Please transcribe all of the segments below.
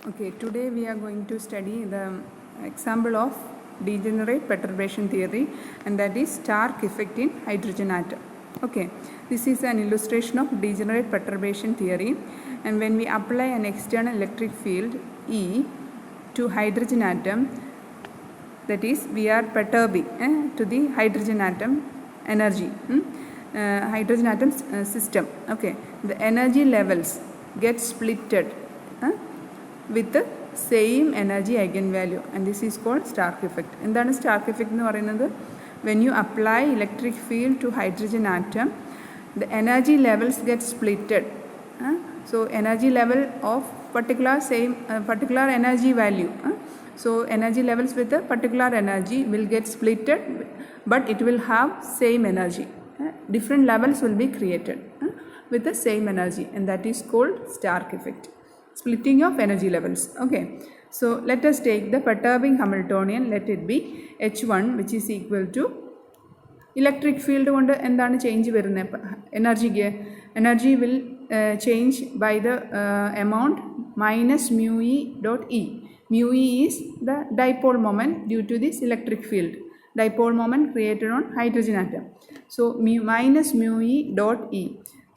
Okay, today we are going to study the example of degenerate perturbation theory, and that is Stark effect in hydrogen atom. Okay, this is an illustration of degenerate perturbation theory, and when we apply an external electric field E to hydrogen atom, that is we are perturbing to the hydrogen atom energy, hydrogen atom system. Okay, the energy levels get splitted with the same energy eigenvalue, and this is called Stark effect. എന്താണ് Stark effect എന്ന് പറയുന്നത്? When you apply electric field to hydrogen atom, the energy levels get splitted. So energy level of particular energy value. So energy levels with a particular energy will get splitted, but it will have same energy. Different levels will be created with the same energy, and that is called Stark effect. Splitting of energy levels. Okay, so let us take the perturbing Hamiltonian. Let it be H1, which is equal to electric field കൊണ്ട് എന്താണ് change വരുന്നത്? energy will change by the amount minus mu e dot e. Mu e is the dipole moment due to this electric field, dipole moment created on hydrogen atom. So minus mu e dot e.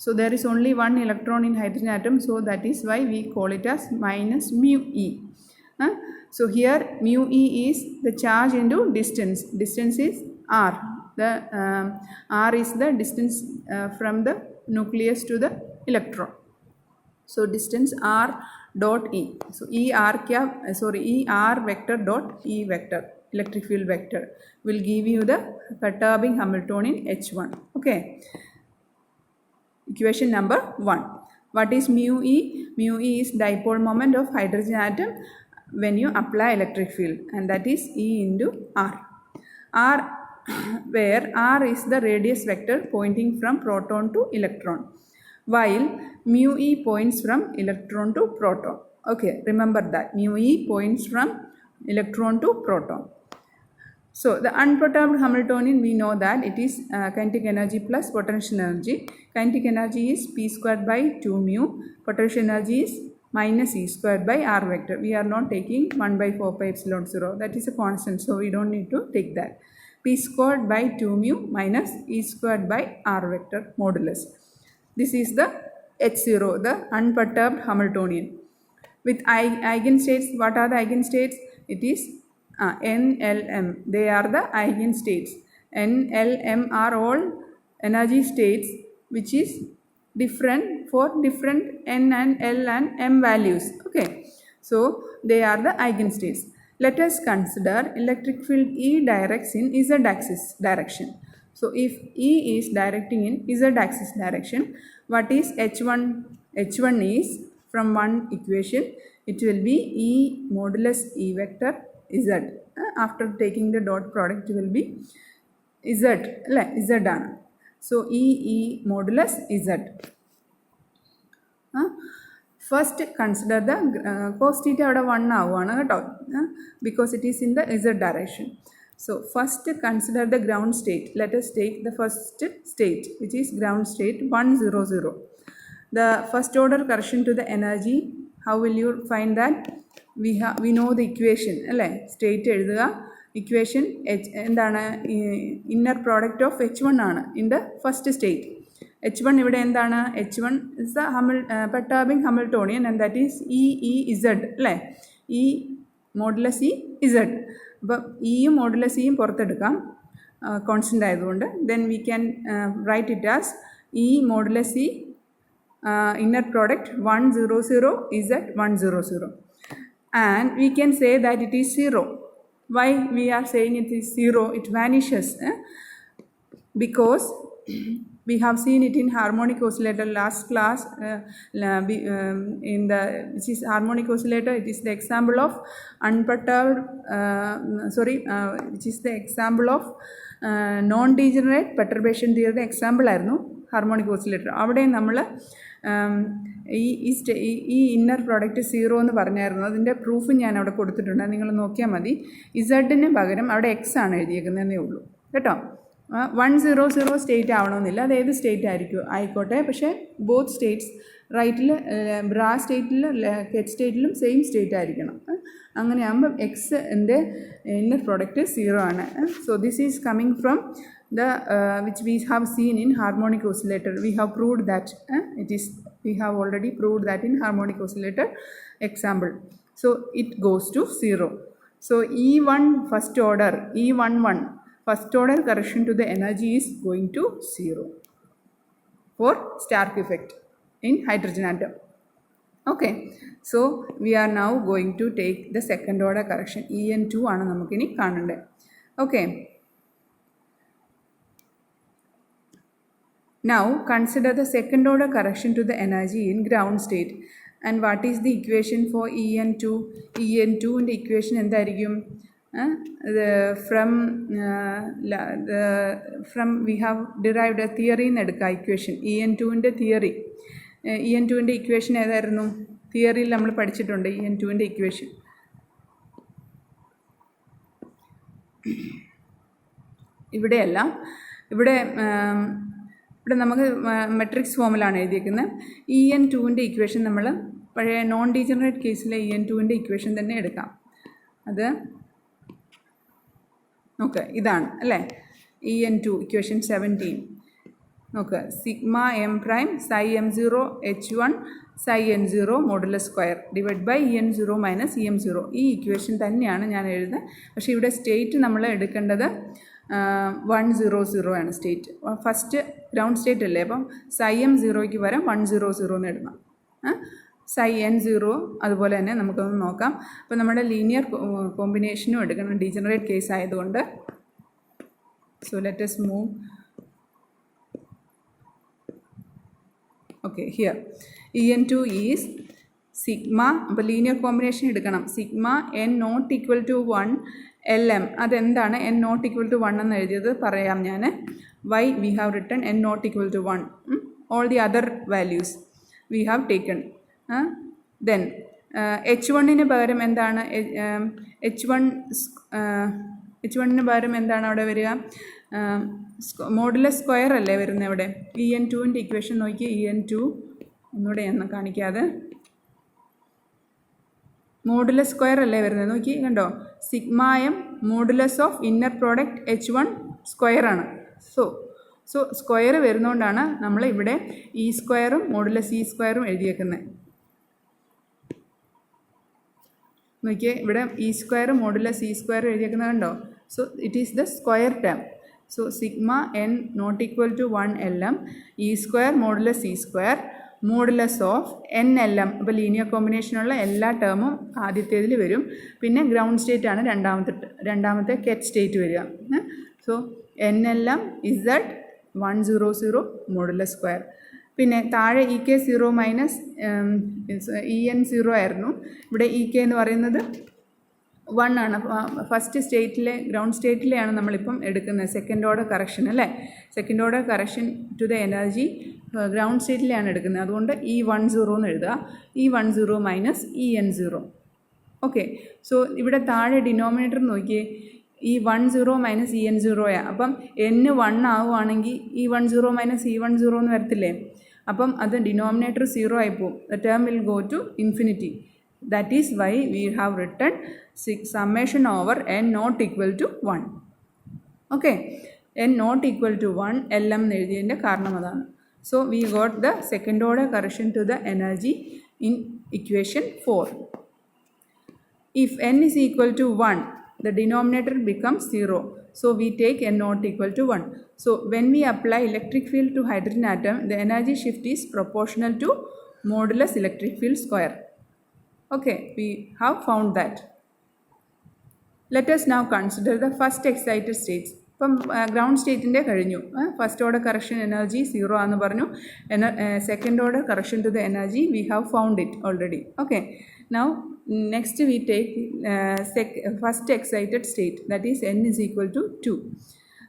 So there is only one electron in hydrogen atom, so that is why we call it as minus mu e. So here mu e is the charge into distance. Distance is r. The r is the distance from the nucleus to the electron. So distance r dot e. So e r vector dot e vector, electric field vector, will give you the perturbing Hamiltonian H1. Okay. Equation number 1. What is mu e? Mu e is dipole moment of hydrogen atom when you apply electric field, and that is E into R. R, where R is the radius vector pointing from proton to electron, while mu e points from electron to proton. Okay, remember that mu e points from electron to proton. So the unperturbed Hamiltonian, we know that it is kinetic energy plus potential energy. Kinetic energy is p squared by 2 mu. Potential energy is minus e squared by r vector. We are not taking 1 by 4 pi epsilon 0. That is a constant, so we don't need to take that. P squared by 2 mu minus e squared by r vector modulus. This is the H0, the unperturbed Hamiltonian. With eigenstates, what are the eigenstates? It is NLM. They are the eigenstates. NLM are all energy states which is different for different n and l and m values. Okay, so they are the eigenstates. Let us consider electric field E directs in z-axis direction. So if E is directing in z-axis direction, what is H1? H1 is, from one equation, it will be E modulus E vector z. After taking the dot product, it will be z. Z ആണ്. So E modulus z. First consider the cos theta അവിടെ 1 ആവുകയാണ് കേട്ടോ, because it is in the z direction. So first consider the ground state. Let us take the first state, which is ground state 100. The first order correction to the energy, how will you find that? We know the equation, അല്ലേ? State എഴുതുക. Equation എന്താണ്? Inner product of H1 ആണ് in the first state. H1 ഇവിടെ എന്താണ്? H1 is the perturbing Hamiltonian, and that is EEZ, അല്ലേ? E modulus EZ. അപ്പം ഇയും modulus ഇയും പുറത്തെടുക്കാം constant ആയതുകൊണ്ട്. Then we can write it as E modulus E inner product 100 Z 100. And we can say that it is 0. Why we are saying it is 0? It vanishes because we have seen it in harmonic oscillator last class. In the which is harmonic oscillator, it is the example of unperturbed. Which is the example of non-degenerate perturbation theory example ആയിരുന്നു harmonic oscillator. അവിടെ നമ്മൾ ഈ inner product 0 എന്ന് പറഞ്ഞായിരുന്നു. അതിൻ്റെ proof ഞാൻ അവിടെ കൊടുത്തിട്ടുണ്ട്, നിങ്ങൾ നോക്കിയാൽ മതി. ഇസഡിന് പകരം അവിടെ എക്സ് ആണ് എഴുതിയേക്കുന്നതേ ഉള്ളൂ കേട്ടോ. 100 സ്റ്റേറ്റ് ആവണമെന്നില്ല, അത് ഏത് സ്റ്റേറ്റ് ആയിക്കോട്ടെ. പക്ഷേ ബോത്ത് സ്റ്റേറ്റ്സ് റൈറ്റിൽ ബ്രാ സ്റ്റേറ്റിലും കെറ്റ് സ്റ്റേറ്റിലും സെയിം സ്റ്റേറ്റ് ആയിരിക്കണം. അങ്ങനെ ആകുമ്പം എക്സിൻ്റെ ഇന്നർ പ്രോഡക്റ്റ് 0 ആണ്. So this is coming from the which we have seen in harmonic oscillator. We have proved that we have already proved that in harmonic oscillator example. So it goes to 0. So E1 first order, E11 first order correction to the energy is going to 0 for Stark effect in hydrogen atom. Okay, so we are now going to take the second order correction. En2 ആണ് നമുക്കിനി കാണണ്ടേ. Okay. Now consider the second order correction to the energy in ground state. And what is the equation for En2? En2 ൻ്റെ equation എന്തായിരിക്കും? From we have derived a theory എന്ന് എടുക്കുക equation. En2 ൻ്റെ theory. En2 ൻ്റെ equation ഏതായിരുന്നു? തിയറിയിൽ നമ്മൾ പഠിച്ചിട്ടുണ്ട് En2 ൻ്റെ equation. ഇവിടെ നമുക്ക് മെട്രിക്സ് ഫോമിലാണ് എഴുതിയിരിക്കുന്നത്. En2ൻ്റെ ഇക്വേഷൻ നമ്മൾ പഴയ നോൺ ഡീജനറേറ്റ് കേസിലെ En2ൻ്റെ ഇക്വേഷൻ തന്നെ എടുക്കാം. അത് നോക്ക്, ഇതാണ് അല്ലേ En2 ഇക്വേഷൻ 17. നോക്ക്, sigma M prime psi M0 H1 psi N0 modulus square divide by En0 minus EM0. ഈ ഇക്വേഷൻ തന്നെയാണ് ഞാൻ എഴുതുന്നത്. പക്ഷേ ഇവിടെ സ്റ്റേറ്റ് നമ്മൾ എടുക്കേണ്ടത് 100 ആണ് സ്റ്റേറ്റ്. ഫസ്റ്റ് ഗ്രൗണ്ട് സ്റ്റേറ്റ് അല്ലേ, അപ്പം സൈ M0ക്ക് വരാം 100 എന്ന് എഴുതണം. സൈ N0 അതുപോലെ തന്നെ നമുക്കൊന്ന് നോക്കാം. അപ്പോൾ നമ്മുടെ ലീനിയർ കോമ്പിനേഷനും എടുക്കണം ഡീജനറേറ്റ് കേസ് ആയതുകൊണ്ട്. So let us move. Okay, here En2 is sigma. അപ്പോൾ ലീനിയർ കോമ്പിനേഷൻ എടുക്കണം. Sigma n not equal to 1 LM. അതെന്താണ് n നോട്ട് ഈക്വൽ ടു 1 എന്ന് എഴുതിയത് പറയാം ഞാൻ. Why we have written n not equal to 1. All the other values we have taken. Then H1ന് പകരം എന്താണ്? H1ന് പകരം എന്താണ് അവിടെ വരിക? മോഡുലസ് സ്ക്വയർ അല്ലേ വരുന്നത് ഇവിടെ. En2ൻ്റെ ഇക്വേഷൻ നോക്കി. En2 ഒന്നുകൂടെ ഞാൻ കാണിക്കാതെ, മോഡുലസ് സ്ക്വയർ അല്ലേ വരുന്നത്. നോക്കി കണ്ടോ, sigma M modulus of inner product H1 square ആണ്. സോ സ്ക്വയർ വരുന്നതുകൊണ്ടാണ് നമ്മൾ ഇവിടെ ഇ സ്ക്വയറും മോഡുലസ് ഇ സ്ക്വയറും എഴുതിയേക്കുന്നത്. നോക്കിയേ, ഇവിടെ ഇ സ്ക്വയറും മോഡുലസ് ഇ സ്ക്വയറും എഴുതിയേക്കുന്നത് കണ്ടോ. So it is the square term. So sigma n not equal to 1 LM e square modulus e square modulus of NLM. അപ്പോൾ ലീനിയർ കോമ്പിനേഷനുള്ള എല്ലാ ടേമും ആദ്യത്തേതിൽ വരും. പിന്നെ ഗ്രൗണ്ട് സ്റ്റേറ്റ് ആണ് രണ്ടാമത്തെ കെറ്റ് സ്റ്റേറ്റ് വരിക. So NLM Z 100 modulus square. പിന്നെ താഴെ EK0 മൈനസ് EN0 ആയിരുന്നു. ഇവിടെ EK എന്ന് പറയുന്നത് 1 ആണ്. ഫസ്റ്റ് സ്റ്റേറ്റിലെ ഗ്രൗണ്ട് സ്റ്റേറ്റിലെയാണ് നമ്മളിപ്പം എടുക്കുന്നത് സെക്കൻഡ് ഓർഡർ കറക്ഷൻ അല്ലേ. Second order correction to the energy ground സ്റ്റേറ്റിലെയാണ് എടുക്കുന്നത്. അതുകൊണ്ട് E10 എന്ന് എഴുതുക. E10 minus EN0. Okay, so ഇവിടെ താഴെ ഡിനോമിനേറ്റർ നോക്കിയേ, E10 മൈനസ് EN0 അപ്പം n 1 ആവുകയാണെങ്കിൽ E10 മൈനസ് E10 എന്ന് വരത്തില്ലേ. അപ്പം അത് ഡിനോമിനേറ്റർ 0 ആയിപ്പോവും. The term will go to infinity. That is why we have written summation over n not equal to 1. Okay, n not equal to 1 LM എന്ന് എഴുതിയതിൻ്റെ കാരണം അതാണ്. So we got the second order correction to the energy in equation 4. If n is equal to 1, the denominator becomes 0. So we take n not equal to 1. So when we apply electric field to hydrogen atom, the energy shift is proportional to modulus electric field square. Okay, we have found that. Let us now consider the first excited states. ഇപ്പം ground സ്റ്റേറ്റിൻ്റെ കഴിഞ്ഞു. First order correction energy 0 ആണെന്ന് പറഞ്ഞു. Second order correction to the energy we have found it already. Okay, now next we take first excited state, that is n is equal to 2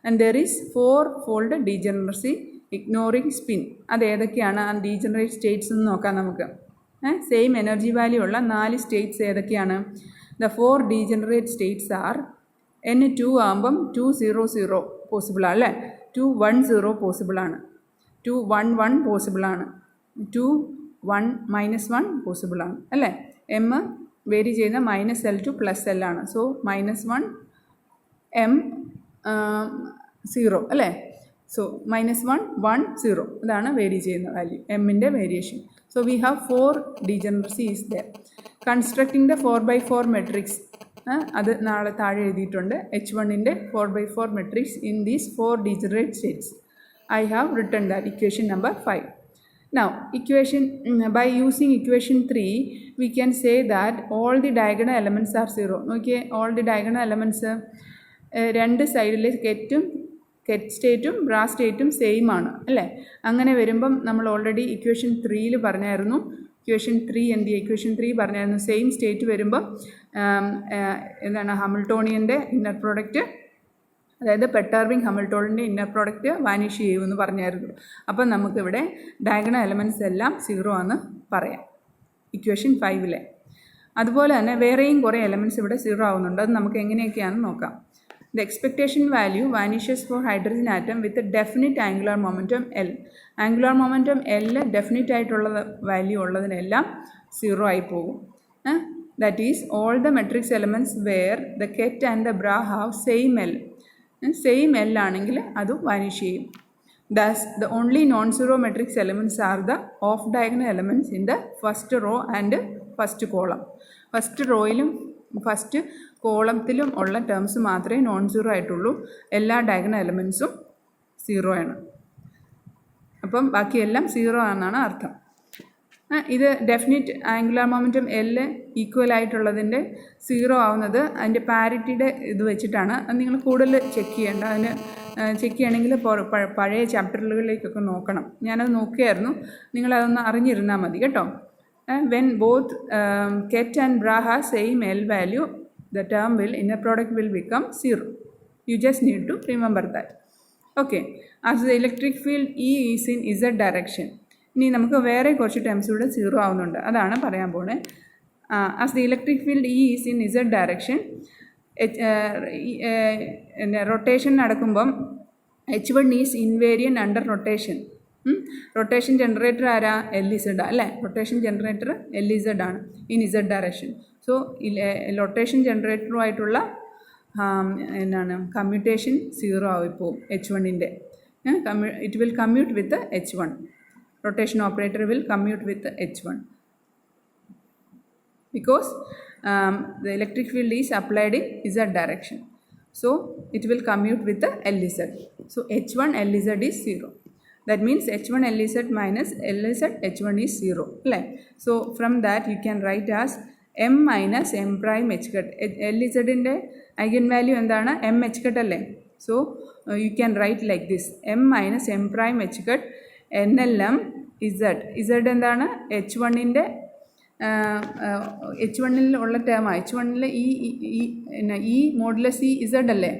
and there is 4-fold degeneracy ignoring spin. അത് ഏതൊക്കെയാണ് ആ degenerate States എന്ന് നോക്കാം നമുക്ക്. Same energy value ഉള്ള 4 States ഏതൊക്കെയാണ്? The 4 degenerate states are N2 ആകുമ്പം 2 0 0 പോസിബിളാണ് അല്ലേ, 2 1 0 പോസിബിളാണ്, 2 1 1 പോസിബിളാണ്, 2 1 -1 പോസിബിളാണ് അല്ലേ. എം വേരി ചെയ്യുന്ന -L to +L ആണ്. സോ -1 M 0 അല്ലേ. സോ -1 1 0 ഇതാണ് വേരി ചെയ്യുന്ന വാല്യൂ, എമ്മിൻ്റെ variation. So we have 4 degeneracy is there. Constructing the 4x4 matrix അത് നാളെ താഴെ എഴുതിയിട്ടുണ്ട്. H1ൻ്റെ 4x4 matrix in these 4 degenerate States. I have written that equation number 5. Now, by using equation 3, we can say that all the diagonal elements are 0. Okay, all the diagonal elements രണ്ട് സൈഡിലെ കെറ്റ് സ്റ്റേറ്റും ബ്രാ സ്റ്റേറ്റും same ആണ് അല്ലേ. അങ്ങനെ വരുമ്പം നമ്മൾ already equation 3യിൽ പറഞ്ഞായിരുന്നു. Equation 3 പറഞ്ഞായിരുന്നു same state വരുമ്പം എന്താണ് ഹാമിൽട്ടോണിയൻ്റെ ഇന്നർ പ്രോഡക്റ്റ്, അതായത് പെർട്ടർബിംഗ് ഹാമിൽട്ടോണിൻ്റെ ഇന്നർ പ്രോഡക്റ്റ് വാനിഷ് ചെയ്യുമെന്ന് പറഞ്ഞായിരുന്നു. അപ്പം നമുക്കിവിടെ ഡയഗണൽ എലമെൻറ്റ്സ് എല്ലാം 0 ആണെന്ന് പറയാം ഇക്വേഷൻ 5ലെ. അതുപോലെ തന്നെ വേറെയും കുറേ എലമെൻറ്റ്സ് ഇവിടെ 0 ആവുന്നുണ്ട്. അത് നമുക്ക് എങ്ങനെയൊക്കെയാണെന്ന് നോക്കാം. The expectation value vanishes for hydrogen atom with a definite angular momentum L. Angular momentum L definite ആയിട്ടുള്ള വാല്യൂ ഉള്ളതിനെല്ലാം 0 ആയി പോകും. That is all the matrix elements where the ket and the bra have same L. Same L ആണെങ്കിൽ അത് vanish ചെയ്യും. Thus, the only non-zero matrix elements are the off-diagonal elements in the first row and first column. First റോയിലും first കോളത്തിലും ഉള്ള terms മാത്രമേ non zero ആയിട്ടുള്ളൂ. എല്ലാ diagonal എലമെൻറ്റ്സും 0 ആണ്. അപ്പം ബാക്കിയെല്ലാം 0 ആണെന്നാണ് അർത്ഥം. ഇത് definite angular momentum L equal ആയിട്ടുള്ളതിൻ്റെ 0 ആവുന്നത് അതിൻ്റെ പാരിറ്റിയുടെ ഇത് വെച്ചിട്ടാണ്. അത് നിങ്ങൾ കൂടുതൽ ചെക്ക് ചെയ്യേണ്ട. അതിന് ചെക്ക് ചെയ്യണമെങ്കിൽ പഴയ ചാപ്റ്ററുകളിലേക്കൊക്കെ നോക്കണം. ഞാനത് നോക്കിയായിരുന്നു, നിങ്ങളതൊന്ന് അറിഞ്ഞിരുന്നാൽ മതി കേട്ടോ. When both ket and bra have same L value, the term inner product will become 0. You just need to remember that. Okay, as the electric field E is in Z direction. ഇനി നമുക്ക് വേറെ കുറച്ച് terms കൂടെ 0 ആവുന്നുണ്ട്, അതാണ് പറയാൻ പോണേ. As the electric field E is in Z direction, rotation നടക്കുമ്പം H1 is invariant under rotation. Rotation generator ആരാ? LZ അല്ലേ. റൊട്ടേഷൻ ജനറേറ്റർ LZ ആണ് in Z direction. So rotation ജനറേറ്ററുമായിട്ടുള്ള എന്താണ് കമ്മ്യൂട്ടേഷൻ 0 ആയിപ്പോവും H1ൻ്റെ. It will commute with H1. Rotation operator will commute with H1 because the electric field is applied in Z direction. So it will commute with the LZ. So H1 LZ is 0. That means H1 LZ minus LZ H1 is 0. So from that you can write as M minus M prime H cut. LZ-ൻ്റെ eigen value എന്താണ്? M H cut അല്ലേ. So you can write like this: M minus M prime H cut NLM Z. Z എന്താണ്? H1ൻ്റെ H1ൽ ഉള്ള ടേമാണ്. H1ൽ ഈ modulus E Z അല്ലേ.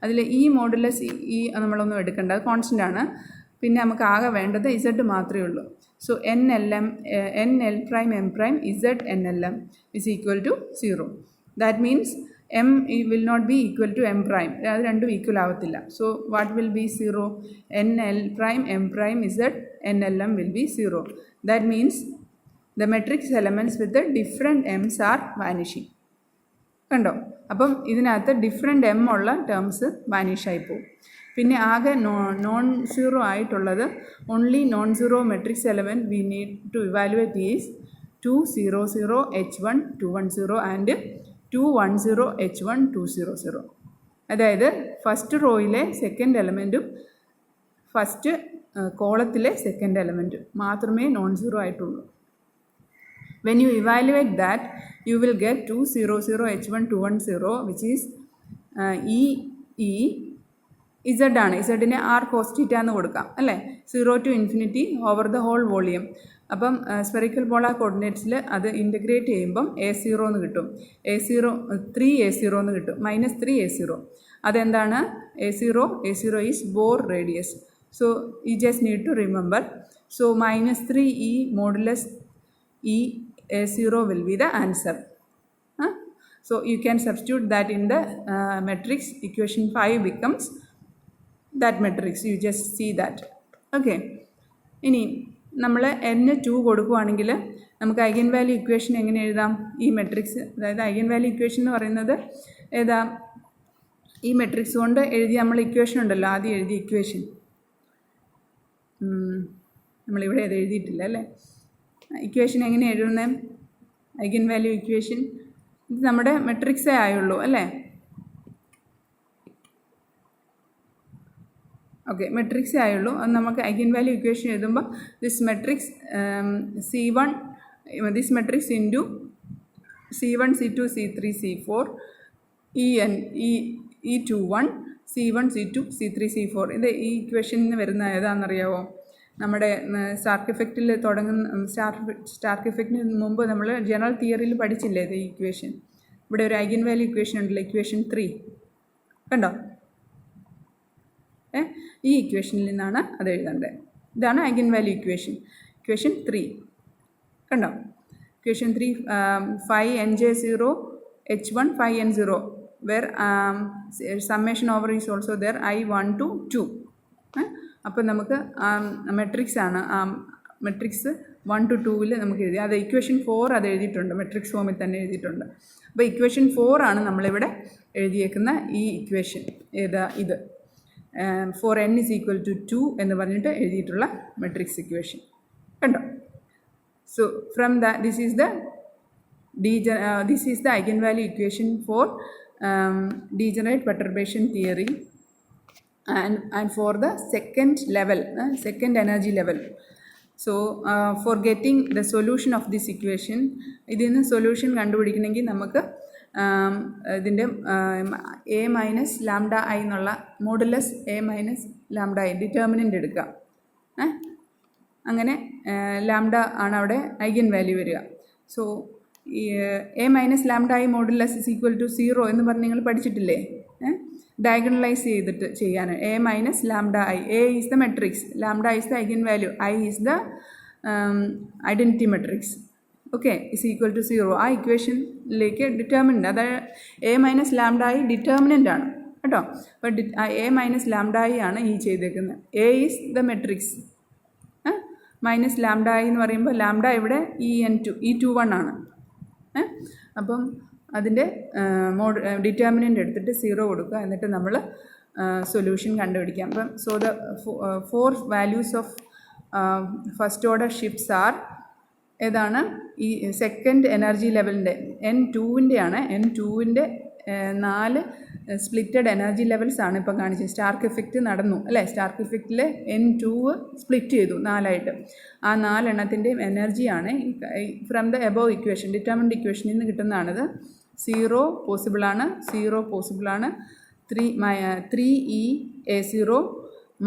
അതിൽ ഈ modulus E നമ്മളൊന്നും എടുക്കേണ്ട, അത് കോൺസ്റ്റൻ്റ് ആണ്. പിന്നെ നമുക്ക് ആകെ വേണ്ടത് Z മാത്രമേ ഉള്ളൂ. So NLM NL prime M prime Z NLM is equal to 0. That means M will not be equal to M prime. അത് രണ്ടും ഈക്വൽ ആവത്തില്ല. So what will be 0? NL prime M prime Z NLM will be 0. That means the matrix elements with the different M's are vanishing. കണ്ടോ? അപ്പം ഇതിനകത്ത് different M ഉള്ള terms vanish ആയി പോകും. പിന്നെ ആകെ നോൺ സീറോ ആയിട്ടുള്ളത് only non zero matrix element we need to evaluate is 2 0 0 H1 210 and 210 H1 200. അതായത് ഫസ്റ്റ് റോയിലെ സെക്കൻഡ് എലമെൻറ്റും ഫസ്റ്റ് കോളത്തിലെ സെക്കൻഡ് എലമെൻറ്റും മാത്രമേ നോൺ സീറോ ആയിട്ടുള്ളൂ. When you evaluate that, you will get 200 H1 210, which is Z ആണ്. ഇസഡിനെ R cos θ എന്ന് കൊടുക്കാം അല്ലേ. 0 to infinity over the whole volume. അപ്പം സ്ഫെറിക്കൽ പോളാർ കോർഡിനേറ്റ്സിൽ അത് ഇൻ്റഗ്രേറ്റ് ചെയ്യുമ്പം A0 എന്ന് കിട്ടും. A0 3A0 എന്ന് കിട്ടും. -3A0. അതെന്താണ്? A0 is Bohr radius. So you just need to remember. So -3E modulus E A0 will be the answer. So you can substitute that in the matrix. Equation 5 becomes that matrix. You just see that. Okay. ഇനി നമ്മൾ n2 കൊടുക്കുകയാണെങ്കിൽ നമുക്ക് eigen value equation എങ്ങനെ എഴുതാം? ഈ matrix, അതായത് eigen value equation എന്ന് പറയുന്നത് ഏതാ? ഈ മെട്രിക്സ് കൊണ്ട് എഴുതിയ നമ്മൾ ഇക്വേഷൻ ഉണ്ടല്ലോ, ആദ്യം എഴുതിയ ഇക്വേഷൻ നമ്മളിവിടെ അത് എഴുതിയിട്ടില്ല അല്ലേ? ഇക്വേഷൻ എങ്ങനെ എഴുതുന്നത്? ഐഗൻ വാല്യൂ ഇക്വേഷൻ ഇത് നമ്മുടെ മെട്രിക്സേ ആയുള്ളൂ അല്ലേ? ഓക്കെ, മെട്രിക്സേ ആയുള്ളൂ. അത് നമുക്ക് ഐഗൻ വാല്യൂ ഇക്വേഷൻ എഴുതുമ്പോൾ this matrix C1, this matrix into C1, C2, C3, C4, E21, C1, C2, C3, C4. ഇത് ഈ ഇക്വേഷനിൽ നിന്ന് വരുന്ന ഏതാണെന്നറിയാവോ? നമ്മുടെ സ്റ്റാർക്ക് ഇഫക്റ്റിൽ തുടങ്ങുന്ന സ്റ്റാർക്ക് ഇഫക്റ്റിന് മുമ്പ് നമ്മൾ ജനറൽ തിയറിയിൽ പഠിച്ചില്ലേ ഇത്? ഈ ഇക്വേഷൻ ഇവിടെ ഒരു ഐഗൻ വാല്യൂ ഇക്വേഷൻ ഉണ്ടല്ലോ, ഇക്വേഷൻ 3 കണ്ടോ? ഈ ഇക്വേഷനിൽ നിന്നാണ് അത് എഴുതേണ്ടത്. ഇതാണ് ഐഗൻ വാല്യൂ ഇക്വേഷൻ, ഇക്വേഷൻ 3 കണ്ടോ? Equation 3 5nj0 h1 5n0 where summation over is also there I1 to 2. അപ്പോൾ നമുക്ക് മെട്രിക്സ് ആണ്, മെട്രിക്സ് 1 to 2 നമുക്ക് എഴുതി. അത് ഇക്വേഷൻ 4 അത് എഴുതിയിട്ടുണ്ട്, മെട്രിക്സ് ഫോമിൽ തന്നെ എഴുതിയിട്ടുണ്ട്. അപ്പോൾ ഇക്വേഷൻ 4 ആണ് നമ്മളിവിടെ എഴുതിയേക്കുന്ന ഈ ഇക്വേഷൻ. ഏതാ? ഇത് for n is equal to 2 എന്ന് പറഞ്ഞിട്ട് എഴുതിയിട്ടുള്ള മെട്രിക്സ് ഇക്വേഷൻ കണ്ടോ? So from that this is the eigenvalue equation for degenerate perturbation theory and for the second level, second energy level. So for getting the solution of this equation, ഇതിന് solution കണ്ടുപിടിക്കണമെങ്കിൽ നമുക്ക് ഇതിൻ്റെ a minus lambda I എന്നുള്ള modulus a minus lambda I determinant എടുക്കാം. അങ്ങനെ lambda ആണ് അവിടെ eigen value വരിക. സോ ഈ a minus lambda I modulus is equal to 0 എന്ന് പറഞ്ഞ് നിങ്ങൾ പഠിച്ചിട്ടില്ലേ? ഡയഗണലൈസ് ചെയ്തിട്ട് ചെയ്യാൻ a minus lambda I, a is the matrix, lambda is the eigen value, I is the identity matrix. Okay, is equal to 0. ആ ഇക്വേഷനിലേക്ക് determinant, അതായത് a minus lambda I determinant ആണ് കേട്ടോ. അപ്പോൾ a മൈനസ് ലാംഡ ഐ ആണ് ഈ ചെയ്തേക്കുന്നത്. a is the matrix, minus lambda I എന്ന് പറയുമ്പോൾ ലാംഡ ഇവിടെ E21 ആണ്. അപ്പം അതിൻ്റെ ഡിറ്റർമിനൻ്റ് എടുത്തിട്ട് 0 കൊടുക്കുക, എന്നിട്ട് നമ്മൾ സൊല്യൂഷൻ കണ്ടുപിടിക്കാം. അപ്പം so the 4 values of first order shifts are ഏതാണ്? ഈ സെക്കൻഡ് എനർജി ലെവലിൻ്റെ N2-ൻ്റെ N2-ൻ്റെ 4 സ്പ്ലിറ്റഡ് എനർജി ലെവൽസ് ആണ് ഇപ്പം കാണിച്ചത്. സ്റ്റാർക്ക് ഇഫക്റ്റ് നടന്നു അല്ലേ? സ്റ്റാർക്ക് ഇഫക്റ്റിൽ N2 സ്പ്ലിറ്റ് ചെയ്തു 4ആയിട്ട്. ആ 4 എണ്ണത്തിൻ്റെയും എനർജിയാണ് from the above equation, determined ഇക്വേഷനിൽ നിന്ന് കിട്ടുന്നതാണിത്. 0 പോസിബിളാണ്, 0 പോസിബിളാണ്, 3E_A0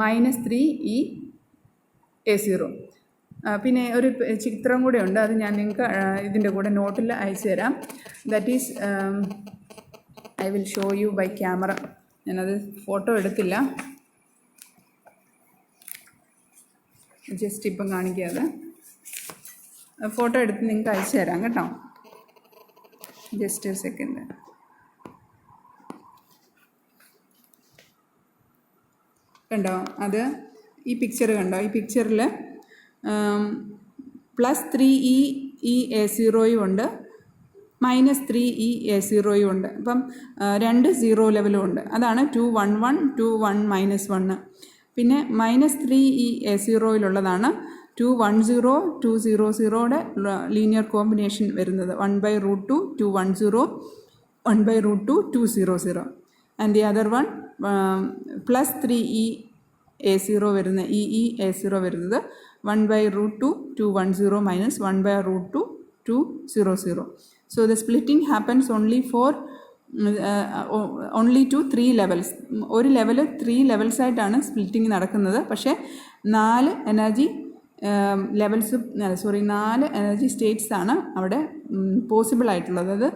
-3E_A0. പിന്നെ ഒരു ചിത്രം കൂടെ ഉണ്ട്, അത് ഞാൻ നിങ്ങൾക്ക് ഇതിൻ്റെ കൂടെ നോട്ടിൽ അയച്ചു തരാം. That is I will show you by camera. ഞാനത് ഫോട്ടോ എടുത്തില്ല, ജസ്റ്റ് ഇപ്പം കാണിക്കാതെ ഫോട്ടോ എടുത്ത് നിങ്ങൾക്ക് അയച്ചു തരാം കേട്ടോ. ജസ്റ്റ് ഒരു സെക്കൻഡ്. കണ്ടോ? അത് ഈ പിക്ചർ കണ്ടോ? ഈ പിക്ചറിൽ +3E_A0 ഉണ്ട്, -3E_A0 ഉണ്ട്. അപ്പം 2 0 ലെവലും ഉണ്ട്. അതാണ് 211, 21 -1. പിന്നെ -3E_A0-യിലുള്ളതാണ് 210, 200യുടെ ലീനിയർ കോമ്പിനേഷൻ വരുന്നത്. 1/√2, 210, 1/√2, 200. And the other one +3E_A0 വരുന്ന EE_A0 വരുന്നത് 1/√2, 210 -1/√2, 200. So the splitting happens only to 3 levels. ഒരു ലെവൽ 3 ലെവൽസ് ആയിട്ടാണ് സ്പ്ലിറ്റിംഗ് നടക്കുന്നത്. പക്ഷേ 4 എനർജി ലെവൽസ് 4 എനർജി സ്റ്റേറ്റ്സ് ആണ് അവിടെ പോസിബിൾ ആയിട്ടുള്ളത്. അത്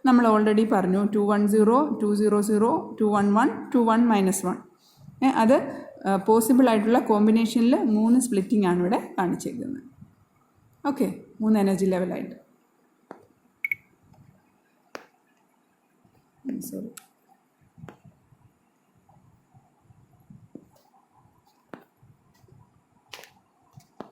നമ്മൾ ഓൾറെഡി പറഞ്ഞു. 210, 200, 211, 21 -1. അത് പോസിബിൾ ആയിട്ടുള്ള കോമ്പിനേഷനിൽ 3 സ്പ്ലിറ്റിംഗ് ആണ് ഇവിടെ കാണിച്ചേക്കുന്നത്. ഓക്കെ, 3 എനർജി ലെവലായിട്ട്. sorry.